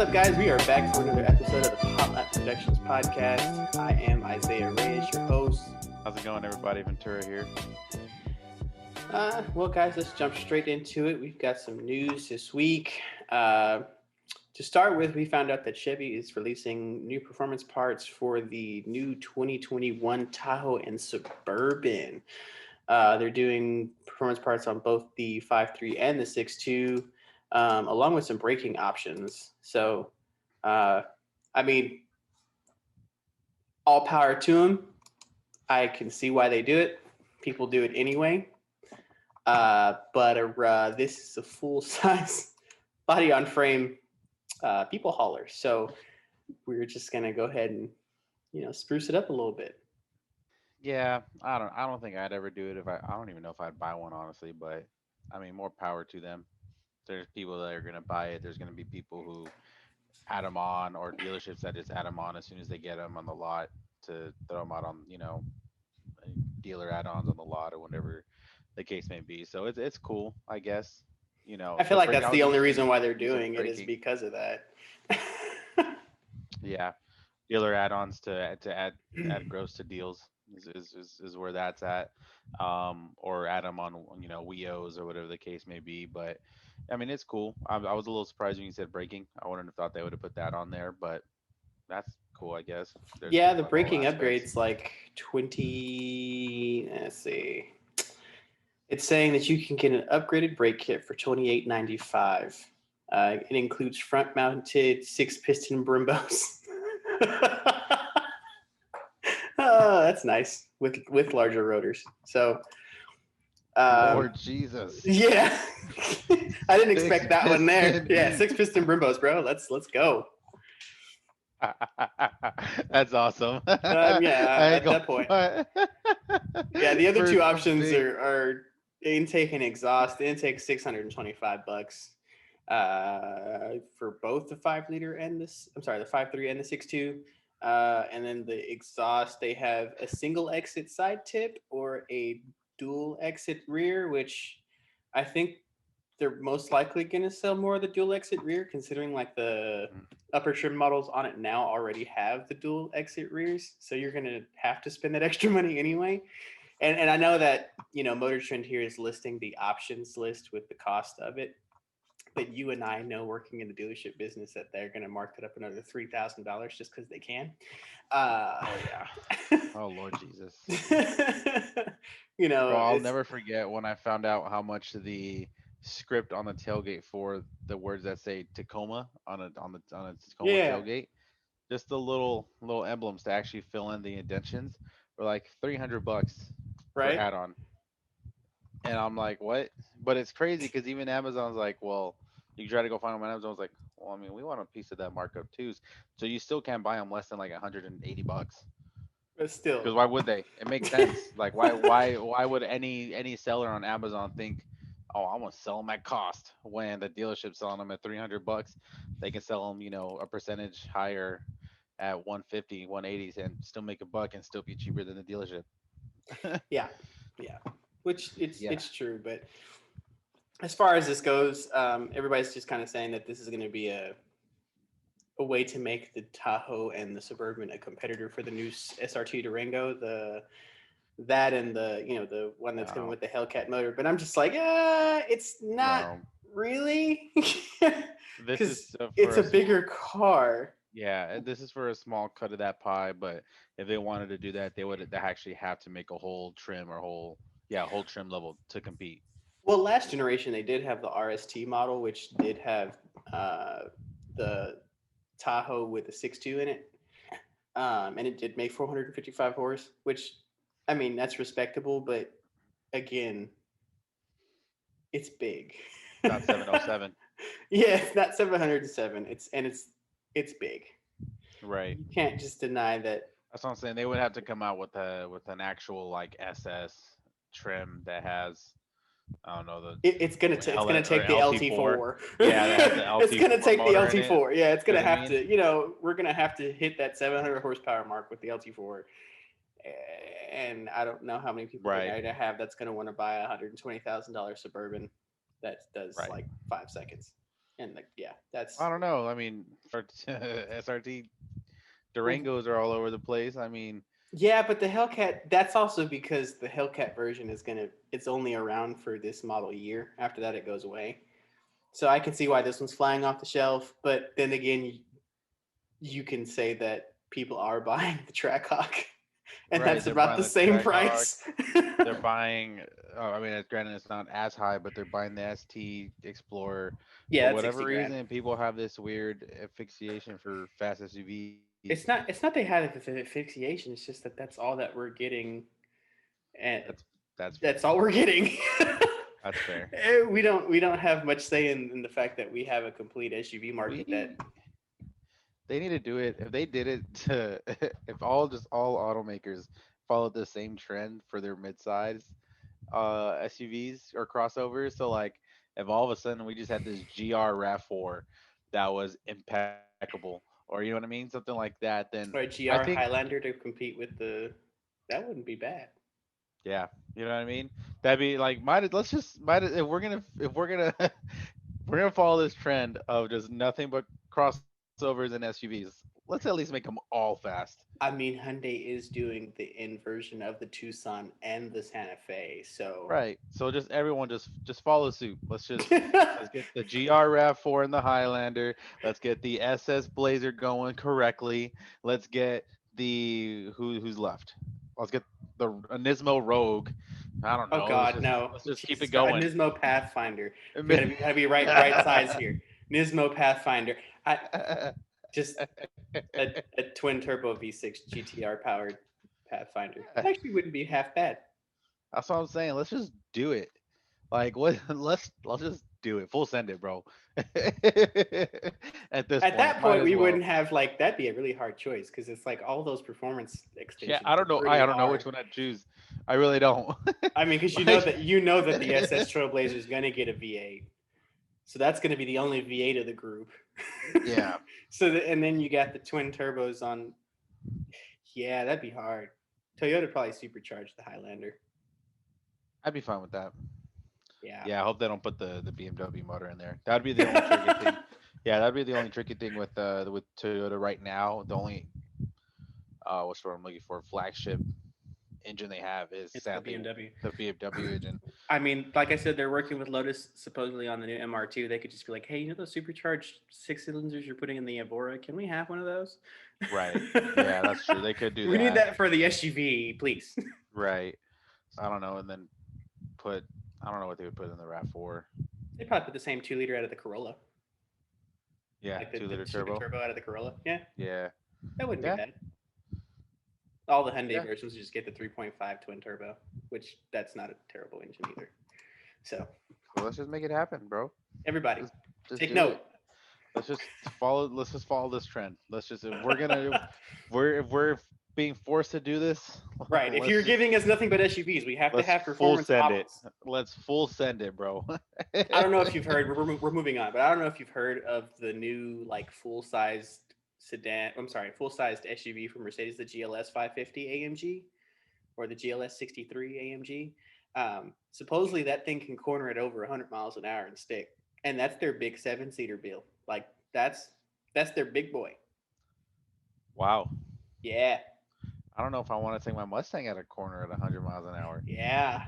up, guys? We are back for another episode of the HotLap Productions podcast. I am Isaiah Reyes, your host. How's it going, everybody? Ventura here. Well, guys, let's jump straight into it. We've got some news this week. To start with, we found out that Chevy is releasing new performance parts for the new 2021 Tahoe and Suburban. They're doing performance parts on both the 5.3 and the 6.2, along with some braking options. So, I mean, all power to them. I can see why they do it. People do it anyway. But this is a full-size body on frame people hauler. So we're just gonna go ahead and spruce it up a little bit. Yeah, I don't think I'd ever do it if I don't even know if I'd buy one honestly, but I mean, more power to them. There's people that are gonna buy it. There's gonna be people who add them on, or dealerships that just add them on as soon as they get them on the lot to throw them out on dealer add-ons on the lot or whatever the case may be. So it's cool, I guess. I feel like that's I was the only interested reason why they're you said doing it is braking. because of that. Yeah, dealer add-ons to add gross to deals is where that's at, or add them on WIOs or whatever the case may be. But I mean, it's cool. I was a little surprised when you said braking. I wouldn't have thought they would have put that on there, but that's cool, I guess. They're Yeah, thinking the about all braking aspects. upgrades like 20. Let's see. It's saying that you can get an upgraded brake kit for $28.95. It includes front-mounted 6-piston Brimbos. Oh, that's nice with larger rotors. So, Lord Jesus, yeah, I didn't six expect that one there. piston. Yeah, 6-piston Brimbos, bro. Let's go. That's awesome. Yeah, I ain't at gonna that point. lie. Yeah, the other two For options big. are intake and exhaust. The intake $625 for both the 5 liter and this. I'm sorry, the 5.3 and the 6.2. And then the exhaust, they have a single exit side tip or a dual exit rear, which I think they're most likely going to sell more of the dual exit rear, considering like the upper trim models on it now already have the dual exit rears. So you're going to have to spend that extra money anyway. And I know that, Motor Trend here is listing the options list with the cost of it. But you and I know, working in the dealership business, that they're going to mark it up another $3,000 just because they can. Oh yeah. Oh Lord Jesus. Bro, I'll It's never forget when I found out how much the script on the tailgate for the words that say Tacoma on a Tacoma yeah, tailgate, just the little emblems to actually fill in the indentions were like $300 for right. add-on. And I'm like, what? But it's crazy because even Amazon's like, well, you can try to go find them on Amazon's like, well, I mean, we want a piece of that markup too. So you still can't buy them less than like $180. But still, Because why would they? It makes sense. Like why would any seller on Amazon think, oh, I want to sell them at cost when the dealership's selling them at $300? They can sell them, a percentage higher at 150, 180s and still make a buck and still be cheaper than the dealership. yeah, yeah. Which Yeah. it's true, but as far as this goes, everybody's just kind of saying that this is going to be a way to make the Tahoe and the Suburban a competitor for the new SRT Durango, that and the one that's coming No, with the Hellcat motor. But I'm just like, it's not no. really, This because is it's for a a small. bigger car. Yeah, this is for a small cut of that pie, but if they wanted to do that, they actually have to make a whole trim or whole trim level to compete. Well, last generation they did have the RST model, which did have uh, the Tahoe with the 6.2 in it, and it did make 455 horse, which, I mean, that's respectable, but again, it's big. Not 707. Yeah, it's not 707. It's big. Right. You can't just deny that. That's what I'm saying. They would have to come out with an actual like SS trim that has, I don't know, It's gonna or take the LT4. LT4. Yeah, that has the It's gonna LT4 take the motor in it. LT4. Yeah, it's You gonna know what I have mean? to. We're gonna have to hit that 700 horsepower mark with the LT4. And I don't know how many people Right. I have that's gonna want to buy a $120,000 Suburban that does Right. like 5 seconds. And like, yeah, I that's don't know. I mean, SRT well, Durangos are all over the place. I mean, yeah, but the Hellcat, that's also because the Hellcat version it's only around for this model year. After that, it goes away. So I can see why this one's flying off the shelf. But then again, you can say that people are buying the Trackhawk, and right? that's They're about buying the the same Trackhawk. price. They're buying. I mean, granted, it's not as high, but they're buying the ST Explorer. For Yeah, that's whatever 60 grand. reason, people have this weird asphyxiation for fast SUVs. It's not they had a asphyxiation. It's just that that's all that we're getting, and That's fair. that's all we're getting. That's fair. We don't have much say in the fact that we have a complete SUV market that. We They need to do it. If they did it to, if all automakers followed the same trend for their midsize SUVs or crossovers, so like if all of a sudden we just had this GR RAV4 that was impeccable, or you know what I mean, something like that, then Or a I GR think, Highlander to compete with the. That wouldn't be bad. yeah, you know what I mean. That'd be like, let's just if we're gonna we're gonna follow this trend of just nothing but crossovers and SUVs. Let's at least make them all fast. I mean, Hyundai is doing the inversion of the Tucson and the Santa Fe, so. Right. So just everyone just follow suit. Let's get the GR RAV4 in the Highlander. Let's get the SS Blazer going correctly. Let's get the who's left. Let's get the Nismo Rogue. I don't Oh know. God, no! Let's just keep it Jesus Christ, a going. Nismo Pathfinder. We gotta be right size here. Nismo Pathfinder. I just a twin turbo V6 GTR powered Pathfinder. That actually wouldn't be half bad. That's what I'm saying. Let's just do it. Like what? Let's just do it. Full send it, bro. At this At point, that might point, as we well. wouldn't have like that'd be a really hard choice because it's like all those performance Yeah, extensions I are don't know. pretty I don't know which hard. one I'd choose. I really don't. I mean, because Like, the SS Trailblazer is gonna get a V8, so that's gonna be the only V8 of the group. yeah, And then you got the twin turbos on. Yeah, that'd be hard. Toyota probably supercharged the Highlander. I'd be fine with that. Yeah. Yeah, I hope they don't put the BMW motor in there. That'd be the only tricky thing. Yeah, that'd be the only tricky thing with Toyota right now. The only what's what I'm looking for, flagship engine they have is It's the sadly BMW. the BMW engine. I mean, like I said, they're working with Lotus supposedly on the new MR2. They could just be like, hey, you know those supercharged six cylinders you're putting in the Evora? Can we have one of those? Right. Yeah, that's true. They could do We need that. that for the SUV, please. Right. I don't know, and then put I don't know what they would put in the RAV4. They probably put the same 2 liter out of the Corolla, Yeah, like two the liter super turbo. turbo out of the Corolla. Yeah, Yeah. that wouldn't be Yeah. bad. All the Hyundai Yeah. versions just get the 3.5 twin turbo, which that's not a terrible engine either. So So let's just make it happen, bro. everybody, Just just take do it. note. Let's just follow this trend. Let's just if we're being forced to do this, Right. If you're let's just giving us nothing but SUVs, we have to let's have full performance send it. models. Let's full send it, bro. I don't know if you've heard. We're moving on, but I don't know if you've heard of the new like full sized sedan. I'm sorry, full sized SUV from Mercedes, the GLS 550 AMG or the GLS 63 AMG. Supposedly that thing can corner at over 100 miles an hour and stick, and that's their big 7-seater build. Like that's their big boy. Wow. Yeah, I don't know if I want to take my Mustang at a corner at 100 miles an hour. yeah.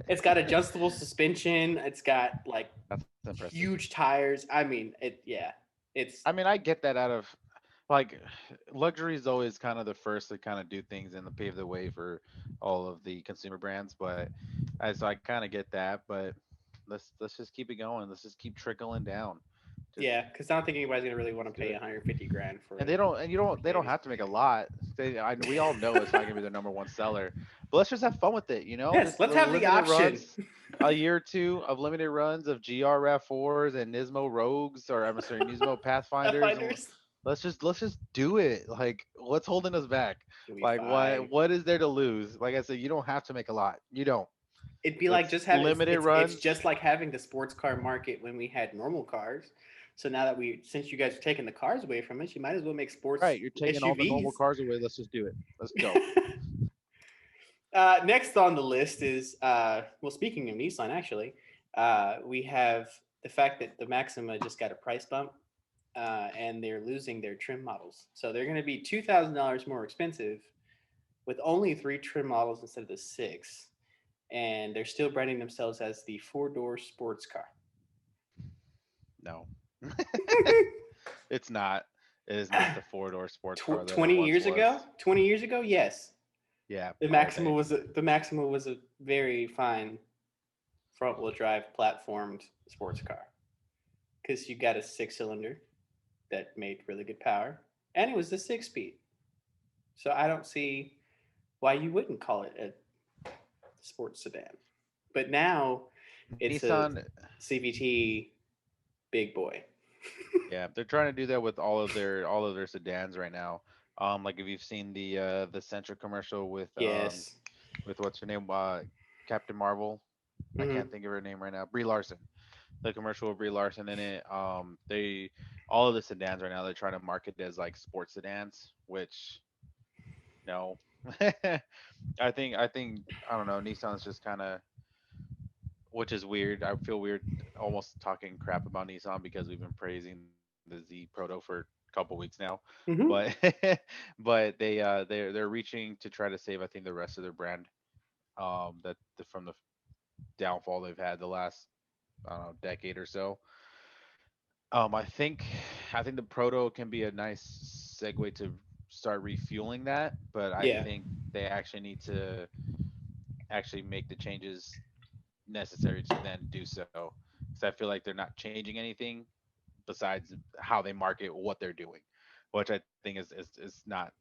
It's got adjustable suspension. It's got like That's impressive. huge tires. I mean, it. Yeah, it's I mean, I get that out of like luxury is always kind of the first to kind of do things and to pave the way for all of the consumer brands. But so I kind of get that. But let's just keep it going. Let's just keep trickling down. Just yeah. Because I don't think anybody's gonna really want to do pay it. 150 grand for And a they don't Mercedes. have to make a lot. We all know it's not gonna be their number one seller. But let's just have fun with it. Yes, Just let's have the limited option. runs, a year or two of limited runs of GR RAV4s and Nismo Rogues, or I'm sorry, Nismo Pathfinders, and Pathfinders. let's just do it. Like, what's holding us back? It'll be Like, fine. what is there to lose? Like I said, you don't have to make a lot. You don't. It'd be like Let's just having limited it's runs. just like having the sports car market when we had normal cars. So now that since you guys are taking the cars away from us, you might as well make sports Right, you're taking all the normal SUVs. cars away. Let's just do it. Let's go. Next on the list is well, speaking of Nissan, actually, we have the fact that the Maxima just got a price bump, and they're losing their trim models, so they're going to be $2,000 more expensive with only three trim models instead of the six, and they're still branding themselves as the four-door sports car. No, it's not. It is not the four-door sports car that it 20 once years ago, was. 20 years ago, yes, Yeah, the all Maxima day. was a very fine front-wheel drive platformed sports car because you got a six-cylinder that made really good power, and it was the six-speed. So I don't see why you wouldn't call it a sports sedan. But now it's a Nissan, CVT big boy. yeah, they're trying to do that with all of their sedans right now. Like if you've seen the Sentra commercial Yes. with what's her name, Captain Marvel. I Mm-hmm. can't think of her name right now. Brie Larson. The commercial with Brie Larson in it. They all of the sedans right now they're trying to market as like sports sedans, which no. I think I don't know. Nissan's just kind of, which is weird. I feel weird almost talking crap about Nissan because we've been praising the Z Proto for a couple weeks now, but Mm-hmm. but they're reaching to try to save I think the rest of their brand, from the downfall they've had the last, I don't know, decade or so. I think the Proto can be a nice segue to start refueling that, but I Yeah. think they actually need to actually make the changes necessary to then do so. Because I feel like they're not changing anything besides how they market what they're doing, which I think is not.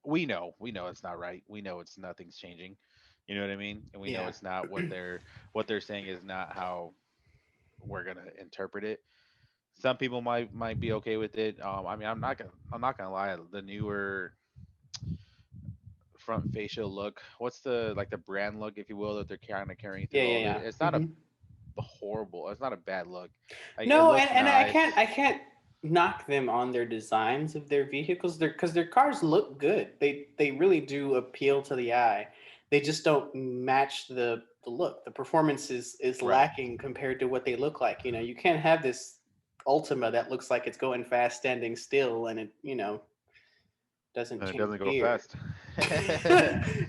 We know it's not right. We know it's nothing's changing. You know what I mean? And we know Yeah. it's not what they're saying is not how we're gonna interpret it. Some people might be okay with it. I mean, I'm not gonna lie. The newer front facial look, what's the like the brand look, if you will, that they're kind of carrying Yeah. through Yeah. all of it. Yeah. It's not a Mm-hmm. horrible. It's not a bad look. Like it No, looks and I can't nice. I can't knock them on their designs of their vehicles. Because their cars look good. They really do appeal to the eye. They just don't match the look. The performance is Right. lacking compared to what they look like. You can't have this Ultima that looks like it's going fast standing still, and it doesn't It change doesn't go gear. fast.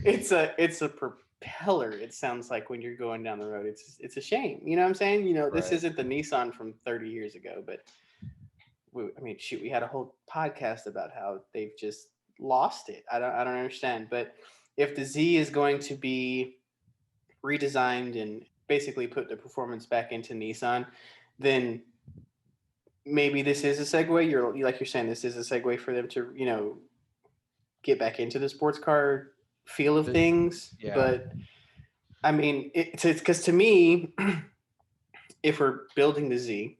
It's a propeller. It sounds like when you're going down the road. It's a shame. You know what I'm saying? This Right. isn't the Nissan from 30 years ago, but I mean, shoot, we had a whole podcast about how they've just lost it. I don't understand. But if the Z is going to be redesigned and basically put the performance back into Nissan, then maybe this is a segue. Like you're saying, this is a segue for them to get back into the sports car feel of The things. yeah. But I mean, it's because to me, if we're building the Z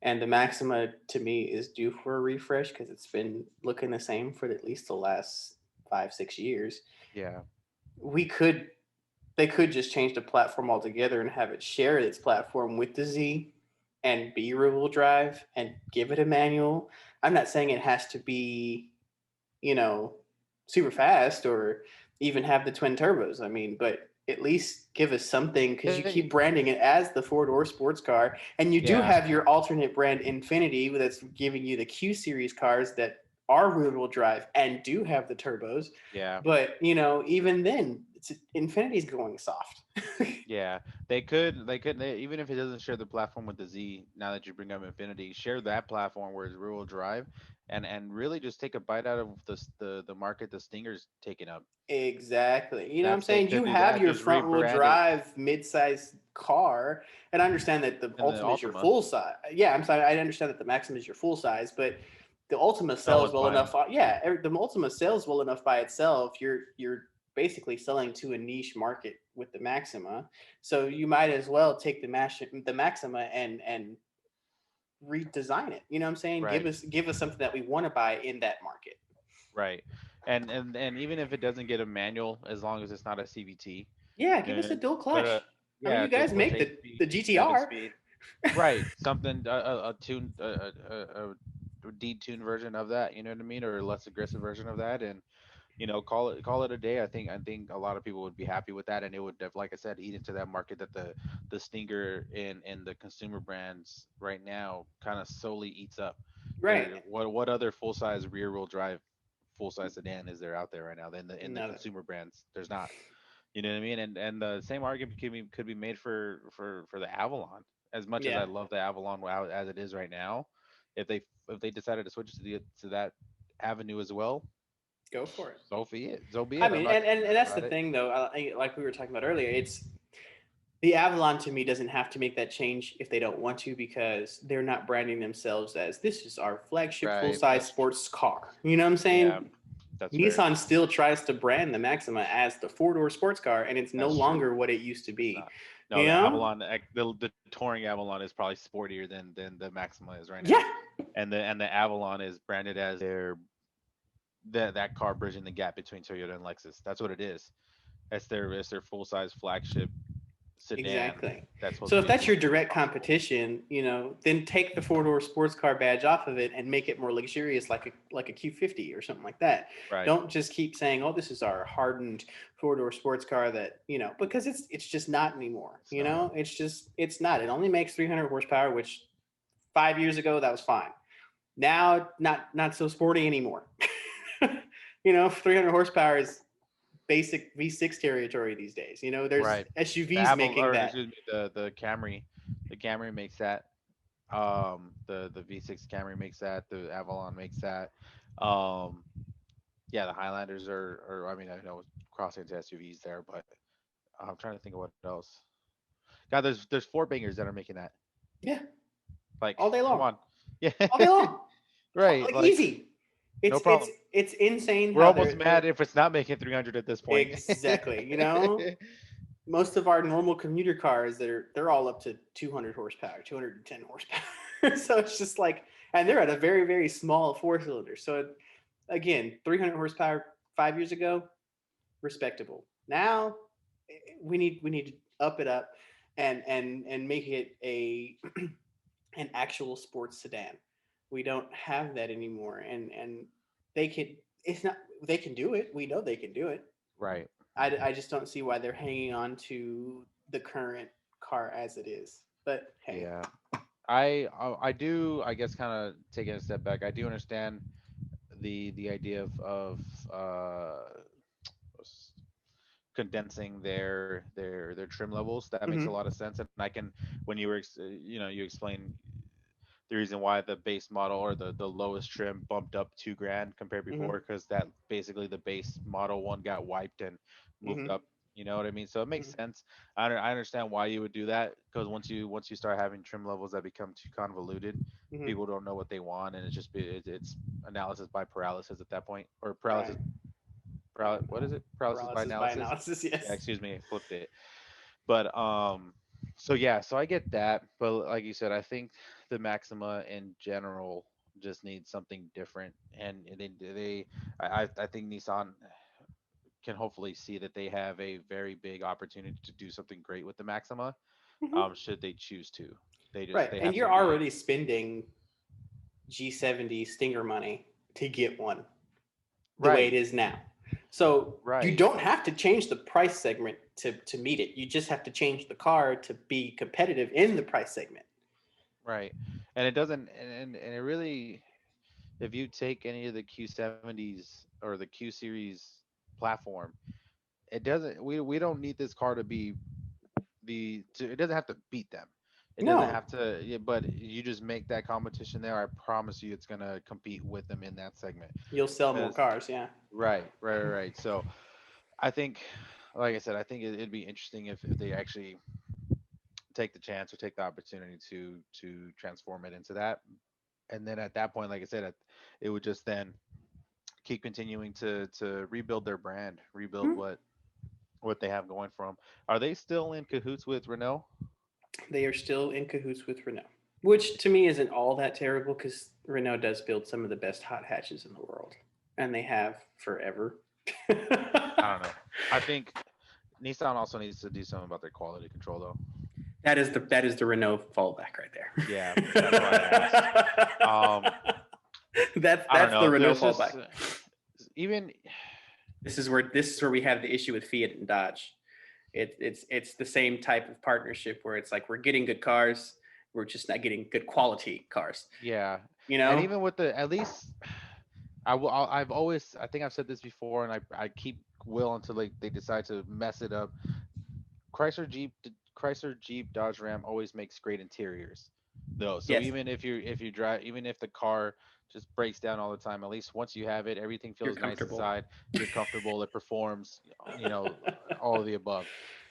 and the Maxima to me is due for a refresh because it's been looking the same for at least the last 5-6 years, Yeah. we could they could just change the platform altogether and have it share its platform with the Z and be rear wheel drive and give it a manual. I'm not saying it has to be, you know, super fast or even have the twin turbos. I mean, but at least give us something because you They, keep branding it as the four door sports car, and you do yeah. have your alternate brand Infinity that's giving you the Q series cars that are rear wheel drive and do have the turbos. Yeah. But even then, Infinity's going soft. Yeah, even if it doesn't share the platform with the Z. Now that you bring up Infinity, share that platform where it's rear-wheel drive, and really just take a bite out of the market the Stinger's taking up. Exactly. You know what I'm That's They saying? could You do have that. your Just front wheel rebrand it drive mid-size car, and I understand that the in the Ultima is your Ultima. full size. Yeah, I'm sorry. I understand that the Maxim is your full size, but the Ultima No sells one's well buying. enough. Yeah, the Ultima sells well enough by itself. You're basically selling to a niche market with the Maxima, so you might as well take the Maxima and redesign it. You know what I'm saying? Right. Give us something that we want to buy in that market. Right. And even if it doesn't get a manual, as long as it's not a CVT, Yeah, give us a uh, dual but clutch. I mean, yeah, you dual guys clutch, make eight the speed, seven GTR. speed. Right. Something a tune a detune version of that. You know what I mean, or a less aggressive version of that, and call it a day. I think a lot of people would be happy with that, and it would, like I said, eat into that market that the Stinger and the consumer brands right now kind of solely eats up. Right. There, what other full size rear wheel drive full size sedan is there out there right now? Than in the Another. consumer brands, there's not. You know what I mean? And the same argument could be made for the Avalon. As much as Yeah. I love the Avalon as it is right now, if they decided to switch to that avenue as well, Go for it. so be it. So be I it. I'm mean, not and complaining that's the about it. thing, though. Like we were talking about earlier, it's the Avalon to me doesn't have to make that change if they don't want to because they're not branding themselves as this is our flagship full Right. size That's true. sports car. You know what I'm Yeah, saying? that's fair. Nissan still tries to brand the Maxima as the four door sports car, and it's no That's true. longer what it used to It's be. not. No, You the know? Avalon, the touring Avalon is probably sportier than the Maxima is right Yeah, now, and the Avalon is branded as that car bridging the gap between Toyota and Lexus. That's what it is. It's their full size flagship sedan exactly. that's supposed So to if be the that's your most direct comfortable. competition, then take the four door sports car badge off of it and make it more luxurious, like a Q50 or something like that. Right. Don't just keep saying, "Oh, this is our hardened four door sports car," because it's just not anymore. It's not. It's not. It only makes 300 horsepower, which 5 years ago that was fine. Now, not so sporty anymore. 300 horsepower is basic V6 territory these days. There's Right. The SUVs Aval making or that. excuse me, the Camry makes that. The V6 Camry makes that. The Avalon makes that. Um, yeah, the Highlanders are. I mean, I know crossing into SUVs there, but I'm trying to think of what else. God, there's four bangers that are making that. Yeah, Like, all day come long, on. Yeah. all day long, Right. like Like, easy. no It's problem. it's insane We're how almost they're mad if it's not making 300 at this point. exactly. Most of our normal commuter cars they're all up to 200 horsepower, 210 horsepower. So it's just like, and they're at a very very small four cylinder. So again, 300 horsepower 5 years ago, respectable. Now we need to up it up and make it a an actual sports sedan. We don't have that anymore, and they can. It's not. They can do it. We know they can do it. Right. I just don't see why they're hanging on to the current car as it is. But hey, Yeah. I do, I guess, kind of taking a step back. I do understand the idea of s- condensing their trim levels. That makes a mm-hmm, lot of sense. And I can, when you explain the reason why the base model or the lowest trim bumped up 2 grand compared mm-hmm, before, because that basically the base model one got wiped and moved mm-hmm, up. You know what I mean? So it makes mm-hmm, sense. I understand why you would do that, because once you start having trim levels that become too convoluted, mm-hmm. people don't know what they want, and it's analysis by paralysis at that point, or Right. what is it? Paralysis by Paralysis by analysis. analysis. Yeah, Yes. excuse me, I flipped it. But so yeah, so I get that, but like you said, I think the Maxima in general just needs something different, and I think Nissan can hopefully see that they have a very big opportunity to do something great with the Maxima, Mm-hmm. should they choose to. Right, They and have to you're be already spending G70 Stinger money to get one the way it right, is now. So you right, don't have to change the price segment to meet it. You just have to change the car to be competitive in the price segment. right, and it doesn't, and it really, if you take any of the Q70s or the Q series platform, it doesn't we don't need this car to be it doesn't have to beat them. It doesn't No, have to, yeah, but you just make that competition there. I promise you, it's gonna compete with them in that segment. you'll sell more Because cars. Yeah. right. So I think, like I said, I think it'd be interesting if they actually take the chance or take the opportunity to transform it into that. And then at that point, like I said, it would just then keep continuing to rebuild their brand, rebuild Hmm. what they have going for them. Are they still in cahoots with Renault? They are still in cahoots with Renault, which to me isn't all that terrible because Renault does build some of the best hot hatches in the world, and they have forever. I don't know. I think Nissan also needs to do something about their quality control, though. That is the Renault fallback right Yeah, that's why I asked. there. Um, that's I don't that's the know. Renault There's fallback. just even. This is where we have the issue with Fiat and Dodge. It's the same type of partnership where it's like we're getting good cars, we're just not getting good quality cars. Yeah, You and know? even with the at least I've always I think I've said this before, and I keep will until they decide to mess it up. Chrysler Jeep Chrysler Jeep Dodge Ram always makes great interiors though. So Yes, even if you drive, even if the car just breaks down all the time, at least once you have it, everything you're feels nice comfortable. inside. You're comfortable, it performs, all of the above.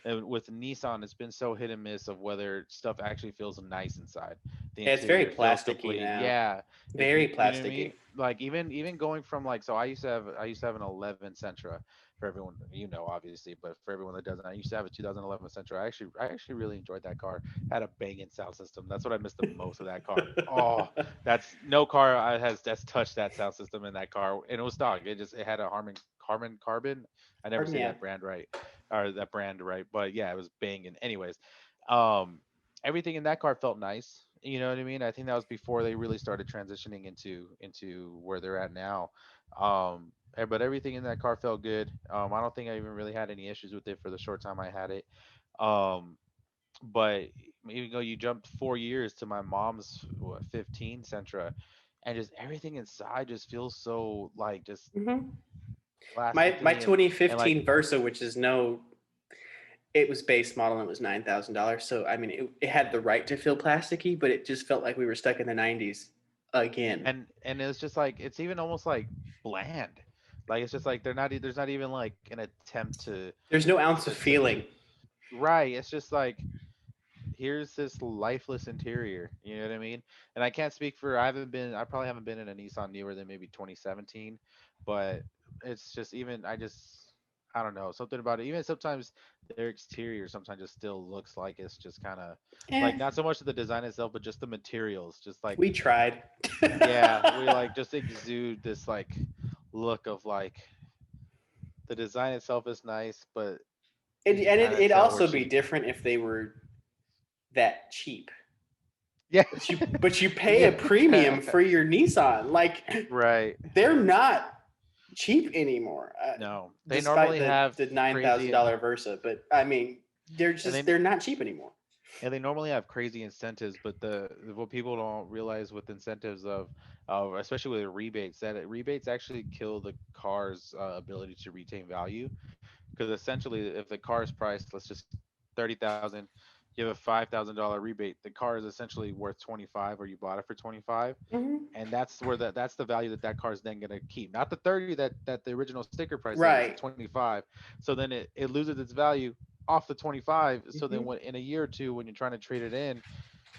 And with Nissan, it's been so hit and miss of whether stuff actually feels nice inside. The Yeah, it's very interior feels plasticky complete. now. Yeah, Very you know what I plasticky. mean? Like even going from like, so I used to have an 11 Sentra, for everyone, obviously, but for everyone that doesn't, I used to have a 2011 Sentra. I actually really enjoyed that car. Had a banging sound system. That's what I missed the most of that car. Oh, that's no car that's touched that sound system in that car, and it was stock. It had a Harman Carbon. I never Pardon, say yeah. that brand right, or that brand right, but yeah, it was banging. Anyways, um, everything in that car felt nice. You know what I mean? I think that was before they really started transitioning into where they're at now. But everything in that car felt good. I don't think I even really had any issues with it for the short time I had it. Um, but even though you jumped 4 years to my mom's 15 Sentra, and just everything inside just feels so like just Hmm. My plasticky and like 2015 Versa, which is no, it was base model and it was $9,000. So I mean, it had the right to feel plasticky, but it just felt like we were stuck in the 90s again. and it's just like it's even almost like bland. Like it's just like there's not even like an attempt There's no ounce of to feeling. right. It's just like here's this lifeless interior. You know what I mean? And I can't speak for I probably haven't been in a Nissan newer than maybe 2017, but it's just even I don't know, something about it. Even sometimes their exterior sometimes just still looks like it's just kind of like Eh, not so much of the design itself, but just the materials. Just like we tried. yeah, we like just exude this like look of like the design itself is nice, but And you can kind of it'd tell we're also be cheap. different if they were that cheap. Yeah, But you pay a yeah, premium for your Nissan. Like right. they're not cheap anymore, No, they despite normally the have the nine thousand crazy, dollar Versa. But I mean, and they they're not cheap anymore. and they normally have crazy incentives, but what people don't realize with incentives of especially with rebates, that rebates actually kill the car's ability to retain value. Because essentially, if the car is priced, let's just 30,000, you have a $5,000 rebate, the car is essentially worth 25, or you bought it for 25, Hmm. and that's the value that car is then going to keep, not the 30 that the original sticker price said, it's the Right. 25. So then it loses its value off the 25. So then Hmm. when in a year or two when you're trying to trade it in,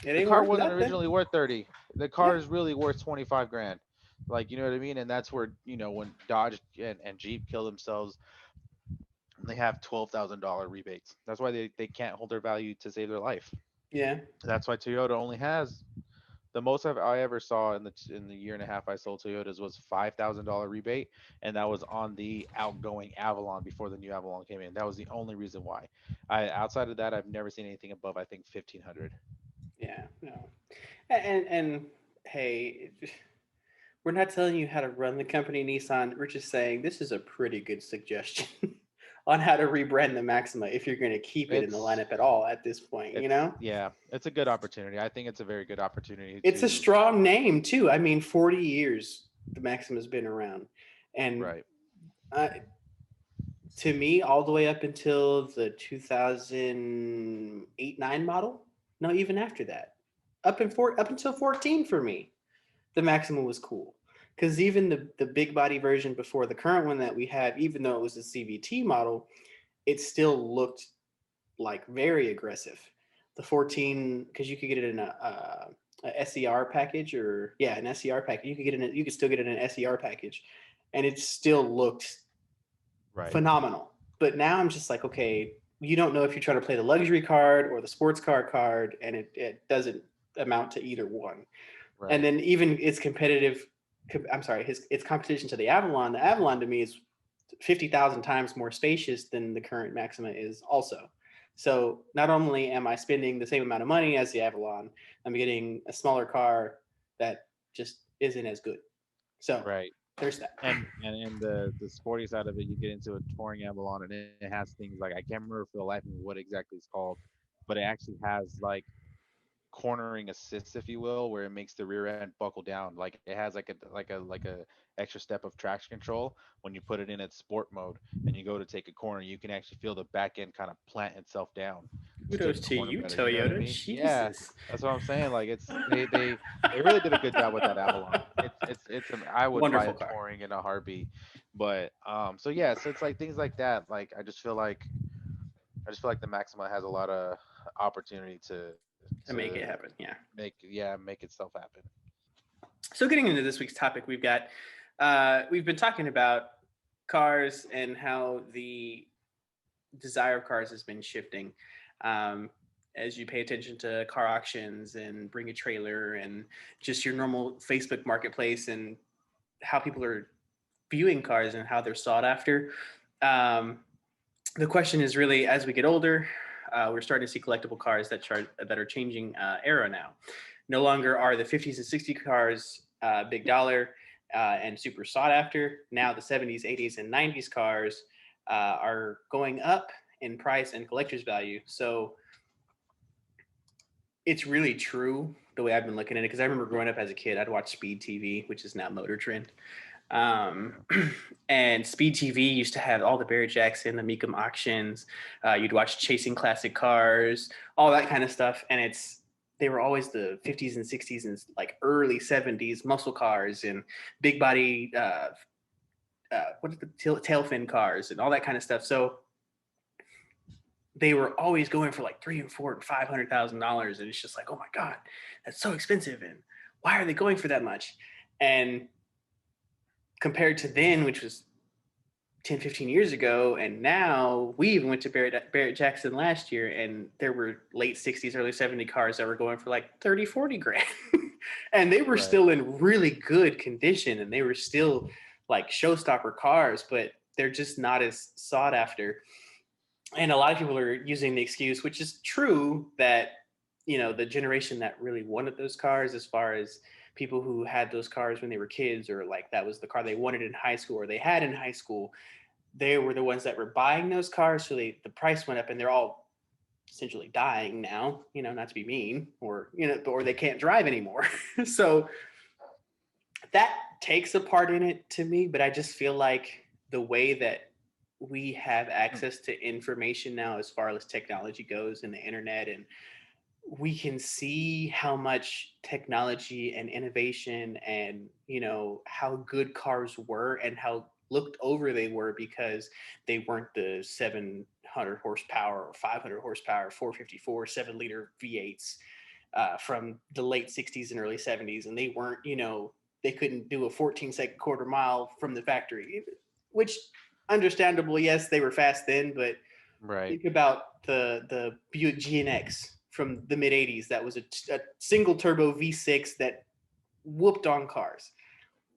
It the ain't car worth wasn't nothing. originally worth 30. The Yeah. car is really worth 25 grand. Like, you know what I mean? And that's where, when Dodge and Jeep kill themselves, they have $12,000 rebates. That's why they can't hold their value to save their life. Yeah. That's why Toyota only has the most I ever saw in the year and a half I sold Toyotas was $5,000 rebate, and that was on the outgoing Avalon before the new Avalon came in. That was the only reason why. I outside of that, I've never seen anything above I think 1,500. Yeah. No. And hey, we're not telling you how to run the company Nissan. We're just saying this is a pretty good suggestion on how to rebrand the Maxima if you're going to keep it in the It's lineup at all at this point. You it's know, yeah, it's a good opportunity. I think it's a very good opportunity it's a to strong name too. I mean, 40 years the Maxima's been around, and right. uh, to me, all the way up until the 2008 9 model. No, even after that, up until 14 for me, the Maxima was cool. Because even the big body version before the current one that we have, even though it was a CVT model, it still looked like very aggressive. The 14, because you could get it in a SER package, or yeah, an SER package. You could still get it in an SER package, and it still looked Right. phenomenal. But now I'm just like, okay, you don't know if you're trying to play the luxury card or the sports car card, and it doesn't amount to either one. And Right. then even its competitive, I'm sorry, its competition to the Avalon. The Avalon to me is 50,000 times more spacious than the current Maxima is also. So not only am I spending the same amount of money as the Avalon, I'm getting a smaller car that just isn't as good. So Right. There's that. And the sporty side of it, you get into a touring Avalon, and it has things like, I can't remember for the life of me what exactly it's called, but it actually has like cornering assist, if you will, where it makes the rear end buckle down. Like it has like a extra step of traction control when you put it in its sport mode and you go to take a corner. You can actually feel the back end kind of plant itself down to take Kudos a to corner you, better. You know what I Toyota. mean? Yeah, Jesus. that's what I'm saying. Like they really did a good job with that Avalon. I would buy Wonderful a car. touring in a heartbeat. But so yeah, so it's like things like that. Like I just feel like the Maxima has a lot of opportunity To to make it happen. Yeah. make itself happen. So getting into this week's topic, we've been talking about cars and how the desire of cars has been shifting. Um, as you pay attention to car auctions and bring a trailer and just your normal Facebook marketplace and how people are viewing cars and how they're sought after. Um, the question is really, as we get older, we're starting to see collectible cars that are changing era now. No longer are the 50s and 60s cars big dollar and super sought after. Now the 70s, 80s, and 90s cars are going up in price and collector's value. So it's really true the way I've been looking at it, because I remember growing up as a kid, I'd watch Speed TV, which is now Motor Trend. Um, Yeah. and Speed TV used to have all the Barrett Jackson, the Mecum auctions. You'd watch Chasing Classic Cars, all that kind of stuff. And they were always the 50s and 60s and like early 70s muscle cars and big body, what is the tail fin cars and all that kind of stuff. So they were always going for like three and four and $500,000, and it's just like, oh my god, that's so expensive, and why are they going for that much? And compared to then, which was 10, 15 years ago, and now we even went to Barrett Jackson last year, and there were late 60s, early 70s cars that were going for like 30, 40 grand. And they were Right. still in really good condition, and they were still like showstopper cars, but they're just not as sought after. And a lot of people are using the excuse, which is true, that the generation that really wanted those cars, as far as people who had those cars when they were kids, or like that was the car they wanted in high school or they had in high school, they were the ones that were buying those cars. So the price went up, and they're all essentially dying now, not to be mean, or they can't drive anymore. So that takes a part in it to me, but I just feel like the way that we have access to information now, as far as technology goes and the internet, and we can see how much technology and innovation and how good cars were and how looked over they were, because they weren't the 700 horsepower or 500 horsepower 454 7-liter V8s from the late 60s and early 70s, and they weren't, they couldn't do a 14-second quarter mile from the factory, which understandable, yes, they were fast then, but Right. think about the Buick GNX from the mid 80s. That was a single turbo V6 that whooped on cars.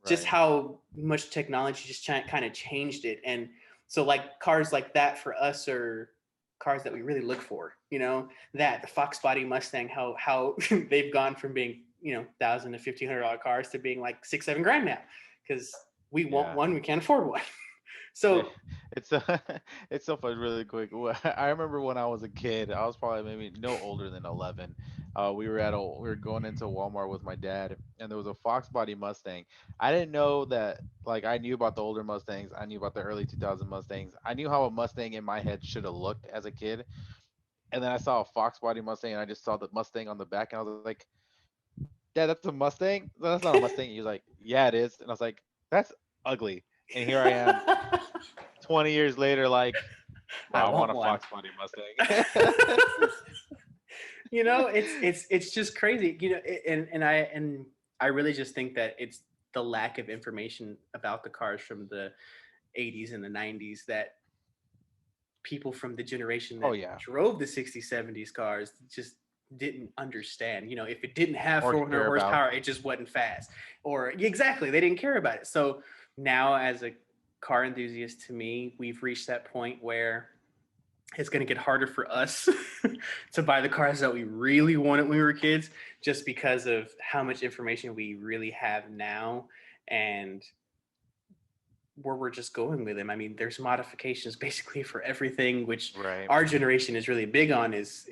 Just Right. how much technology just kind of changed it. And so like cars like that for us are cars that we really look for, that the Fox body Mustang, how they've gone from being, $1,000 to $1,500 cars to being like 6, 7 grand now, because we want Yeah. one, we can't afford one. Yeah. So It's it's so fun really quick. I remember when I was a kid, I was probably maybe no older than 11. We were going into Walmart with my dad, and there was a Fox body Mustang. I didn't know that, like, I knew about the older Mustangs. I knew about the early 2000 Mustangs. I knew how a Mustang in my head should have looked as a kid. And then I saw a Fox body Mustang, and I just saw the Mustang on the back, and I was like, Dad, that's a Mustang? No, that's not a Mustang. He was like, Yeah, it is. And I was like, That's ugly. And here I am 20 years later, like, I I want want a one. Fox body Mustang. It's just crazy, and I really just think that it's the lack of information about the cars from the 80s and the 90s that people from the generation Oh that yeah, drove the 60s, 70s cars just didn't understand. If it didn't have or 400 care about. horsepower, it just wasn't fast. Or exactly, they didn't care about it. So now, as a car enthusiast, to me, we've reached that point where it's going to get harder for us to buy the cars that we really wanted when we were kids, just because of how much information we really have now. And where we're just going with them. I mean, there's modifications basically for everything, which Right. our generation is really big on is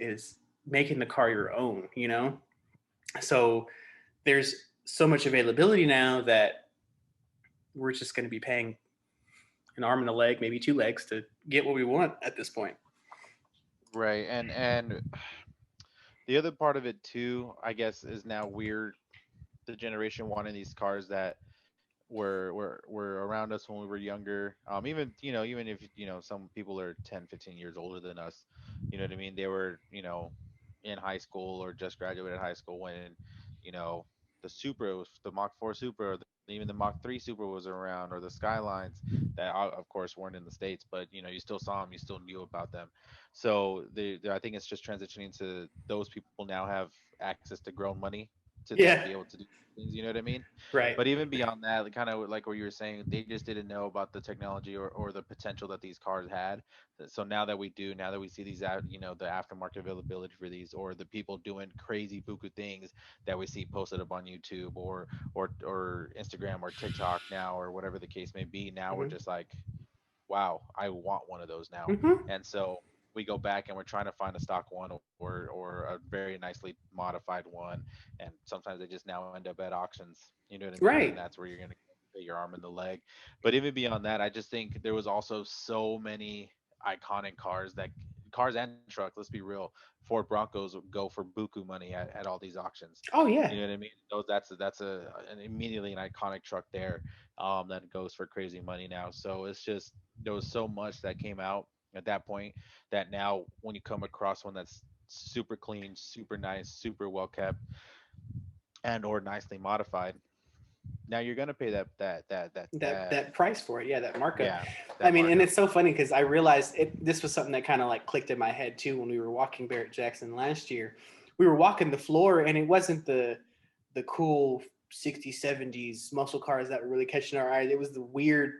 making the car your own, you know? So there's so much availability now that we're just going to be paying an arm and a leg, maybe two legs to get what we want at this point. Right. And the other part of it too, I guess, is now we're the generation wanting these cars that were around us when we were younger. Even even if some people are 10, 15 years older than us, you know what I mean. They were in high school or just graduated high school when you know the Supra was the Mach 4 Supra, or even the Mach 3 Supra was around, or the Skylines that of course weren't in the states, but you still saw them, you still knew about them. So I think it's just transitioning to those people now have access to grown money to then Yeah, be able to do things. You know what I mean? right. But even beyond that, like, kind of like what you were saying, they just didn't know about the technology or the potential that these cars had. So now that we do, now that we see these out, the aftermarket availability for these, or the people doing crazy buku things that we see posted up on YouTube or Instagram or TikTok now, or whatever the case may be, now we're Hmm. just like, wow, I want one of those now. Hmm. And so we go back and we're trying to find a stock one or a very nicely modified one, and sometimes they just now end up at auctions. You know what I mean? And Right. that's where you're gonna put your arm in the leg. But even beyond that, I just think there was also so many iconic cars and trucks. Let's be real. Ford Broncos would go for buku money at all these auctions. Oh You yeah. know what I mean? Those that's an immediately an iconic truck there, that goes for crazy money now. So it's just there was so much that came out at that point that now when you come across one that's super clean, super nice, super well kept, and or nicely modified, now you're gonna pay That price for it, yeah, that markup. yeah, I that mean, and markup. it's so funny because I realized this was something that kind of like clicked in my head too when we were walking Barrett Jackson last year. We were walking the floor, and it wasn't the cool 60s, 70s muscle cars that were really catching our eye. It was the weird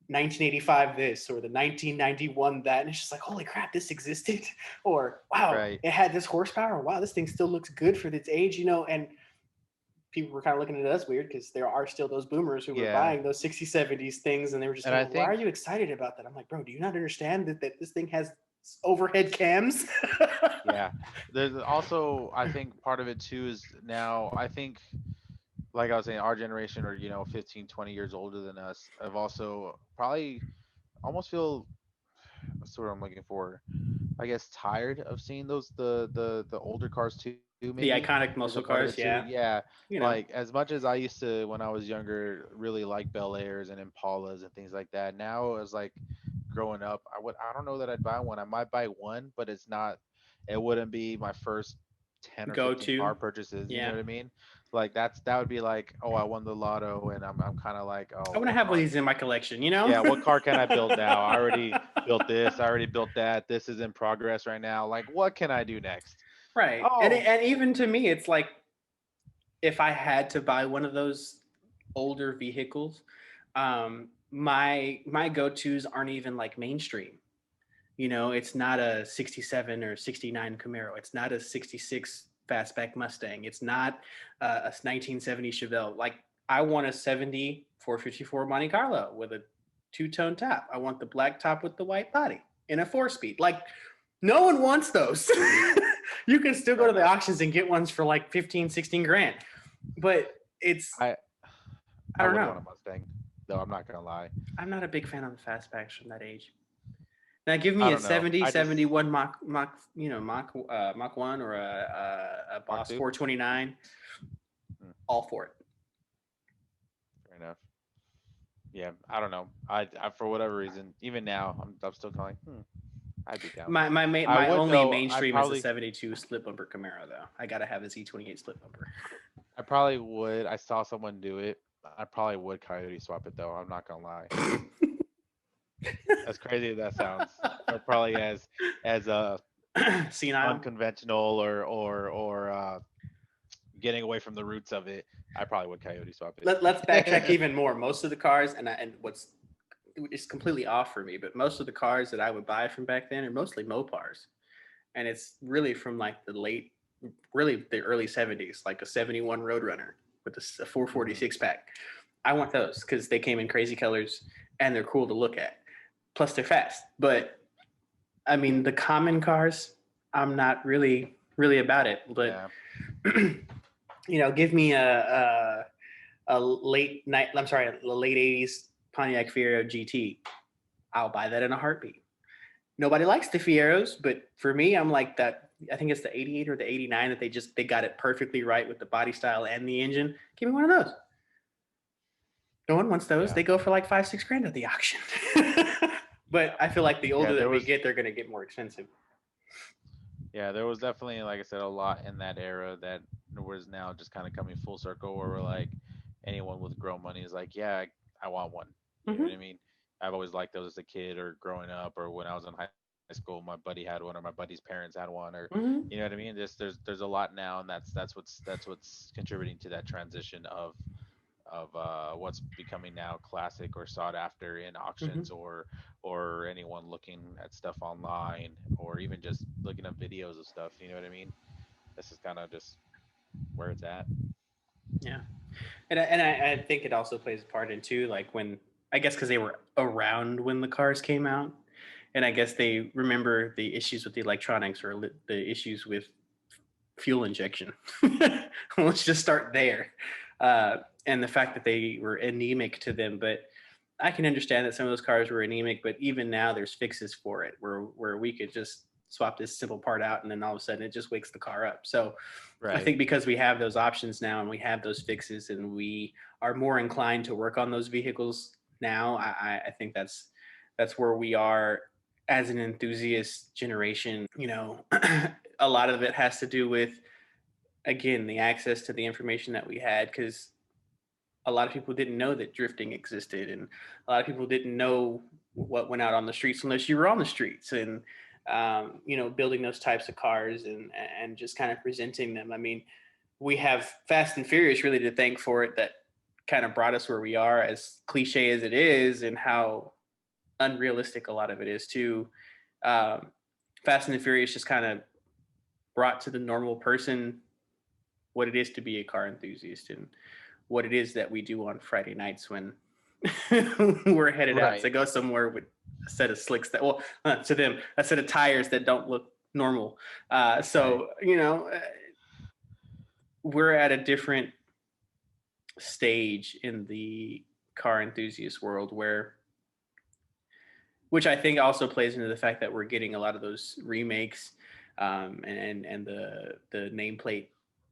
1985 this or the 1991 that, and it's just like, holy crap, this existed, or wow, Right. it had this horsepower. Wow, this thing still looks good for its age, and people were kind of looking at us weird because there are still those boomers who were Yeah. buying those 60s, 70s things, and they were just And I going, why are think you excited about that? I'm like, bro, do you not understand that this thing has overhead cams? yeah. There's also, I think part of it too is now I think, like I was saying, our generation, or 15, 20 years older than us, have also probably almost feel, what's the word I'm looking for? I guess tired of seeing the older cars too. Maybe The is a iconic part muscle of it too. cars, yeah. Yeah, You like know, as much as I used to when I was younger, really like Bel Airs and Impalas and things like that. Now as like growing up, I don't know that I'd buy one. I might buy one, but it wouldn't be my first 10 or go 15 to, car purchases. You know yeah. what I mean? Like that would be like, oh, I won the lotto, and I'm kind of like, I oh, want to what have one of car? these in my collection, you know? Yeah, what car can I build now? I already built this. I already built that. This is in progress right now. Like, what can I do next? Right. Oh, And even to me, it's like if I had to buy one of those older vehicles, my go-tos aren't even like mainstream. It's not a 67 or 69 Camaro. It's not a 66 fastback Mustang. It's not a 1970 Chevelle. Like, I want a 70 454 Monte Carlo with a two-tone top. I want the black top with the white body in a four-speed. Like, no one wants those. You can still go fair to the enough. auctions and get ones for like 15, 16 grand. But it's, I I I don't would know. want a Mustang, though. I'm not gonna lie. I'm not a big fan of the fastbacks from that age. Now give I me a don't know. 70, I just 71 Mach 1 or a Mark Boss two. 429. Hmm, All for it. fair enough. Yeah, I don't know. I for whatever reason, even now, I'm still calling. I'd be down. I My would only though. mainstream is a 72 split bumper Camaro though. I gotta have a Z28 split bumper. I probably would. I saw someone do it. I probably would coyote swap it though. I'm not gonna lie. As crazy as that sounds, or probably as Senile. unconventional or getting away from the roots of it, I probably would coyote swap Let's backtrack it. even more. Most of the cars, and what's it's completely off for me, but most of the cars that I would buy from back then are mostly Mopars, and it's really from like really the early 70s, like a 71 Roadrunner with a Hmm. 446 pack. I want those because they came in crazy colors. and they're cool to look at. Plus, they're fast. But I mean, the common cars, I'm not really about it. But Yeah. give me a late night. I'm sorry, a late '80s Pontiac Fiero GT. I'll buy that in a heartbeat. Nobody likes the Fieros, but for me, I'm like that. I think it's the '88 or the '89 that they got it perfectly right with the body style and the engine. Give me one of those. No one wants those. Yeah. They go for like 5-6 grand at the auction. But Yeah. I feel like the Yeah. older There that we was. get, they're going to get more expensive. Yeah. There was definitely, like I said, a lot in that era that was now just kind of coming full circle, where we're like, anyone with grow money is like, yeah, I want one. You know what I Mm-hmm. mean? I've always liked those as a kid or growing up, or when I was in high school, my buddy had one, or my buddy's parents had one, or you know what I Mm-hmm. mean? There's a lot now, and that's what's contributing to that transition of what's becoming now classic or sought after in Mm-hmm. auctions, or anyone looking at stuff online, or even just looking at videos of stuff. You know what I mean? This is kind of just where it's at. Yeah. And I think it also plays a part in too, like when I guess because they were around when the cars came out, and I guess they remember the issues with the electronics or the issues with fuel injection. Let's just start there, and the fact that they were anemic to them. But I can understand that some of those cars were anemic, but even now there's fixes for it where we could just swap this simple part out and then all of a sudden it just wakes the car up. So I Right. think because we have those options now and we have those fixes and we are more inclined to work on those vehicles now, I think that's where we are as an enthusiast generation. A lot of it has to do with again the access to the information that we had because a lot of people didn't know that drifting existed and a lot of people didn't know what went out on the streets unless you were on the streets and building those types of cars and just kind of presenting them. I mean, we have Fast and Furious really to thank for it, that kind of brought us where we are, as cliche as it is and how unrealistic a lot of it is too. um, Fast and the Furious just kind of brought to the normal person what it is to be a car enthusiast and what it is that we do on Friday nights when we're headed out Right. to go somewhere with a set of slicks that, well, to them, a set of tires that don't look normal. Right. So, we're at a different stage in the car enthusiast world which I think also plays into the fact that we're getting a lot of those remakes, and the nameplate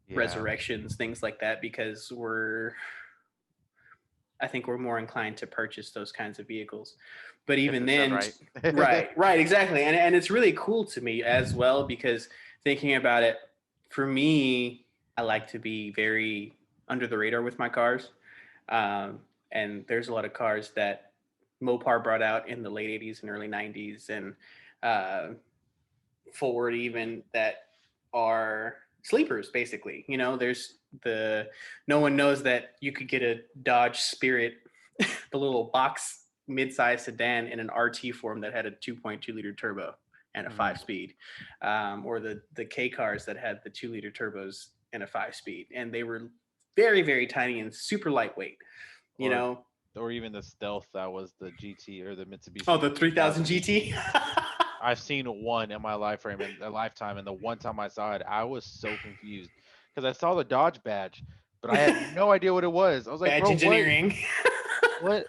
Yeah. resurrections, things like that, because I think we're more inclined to purchase those kinds of vehicles. But If even it's done then, right. right, exactly. And it's really cool to me as well because thinking about it, for me, I like to be very under the radar with my cars. Um, and there's a lot of cars that Mopar brought out in the late '80s and early '90s, and uh, forward even, that are sleepers basically. There's the no one knows that you could get a Dodge Spirit, the little box mid-size sedan, in an RT form that had a 2.2-liter turbo and a Hmm. 5-speed, or the K cars that had the 2-liter turbos and a 5-speed, and they were very very tiny and super lightweight. You or know, or even the stealth that was the GT or the oh, Mitsubishi the 3000 3000. GT. I've seen one in my lifetime in a lifetime, and the one time I saw it, I was so confused because I saw the Dodge badge, but I had no idea what it was. I was like, Badge bro, engineering. what,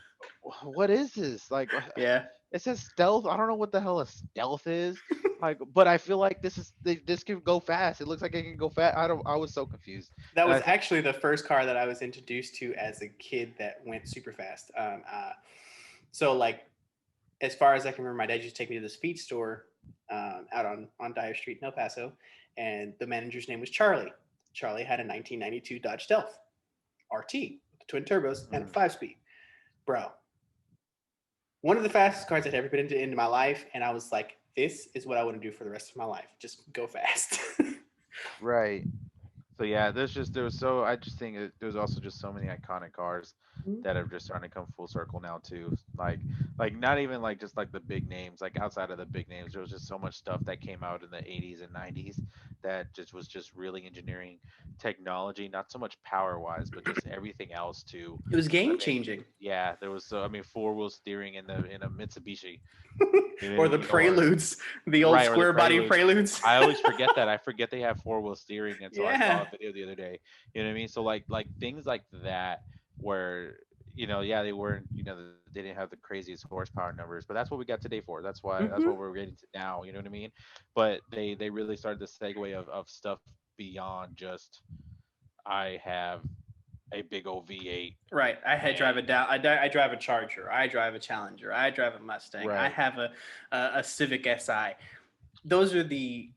what is this? Like, Yeah, it says stealth. I don't know what the hell a stealth is. Like, but I feel like this can go fast. It looks like it can go fast. I don't. I was so confused, that and was I think actually the first car that I was introduced to as a kid that went super fast. So like, as far as I can remember, my dad used to take me to the speed store, out on Dyer Street in El Paso, and the manager's name was Charlie. Charlie had a 1992 Dodge Stealth RT with the twin turbos and a mm, 5-speed. Bro, one of the fastest cars I'd ever been into my life, and I was like, this is what I want to do for the rest of my life. Just go fast. right. So yeah, there was so I just think there's also just so many iconic cars Mhm. that have just starting to come full circle now too. Like not even like just like the big names, like outside of the big names, there was just so much stuff that came out in the 80s and 90s that just was just really engineering technology, not so much power wise, but just everything else too. It was I game mean, changing. yeah, there was so I mean four wheel steering in a Mitsubishi. Or the You know, or Preludes, the old right, or the square body Preludes. Preludes. I always forget that. I forget they have four wheel steering until I saw Yeah. a video the other day. You know what I mean? So like things like that where yeah, they weren't, they didn't have the craziest horsepower numbers, but that's what we got today for. That's what Hmm. we're getting to now, you know what I mean? But they really started the segue of stuff beyond just I have a big old V8 Right. I had drive a and Dow. I drive a Charger. I drive a Challenger. I drive a Mustang. I right, have a Civic Si. Those are the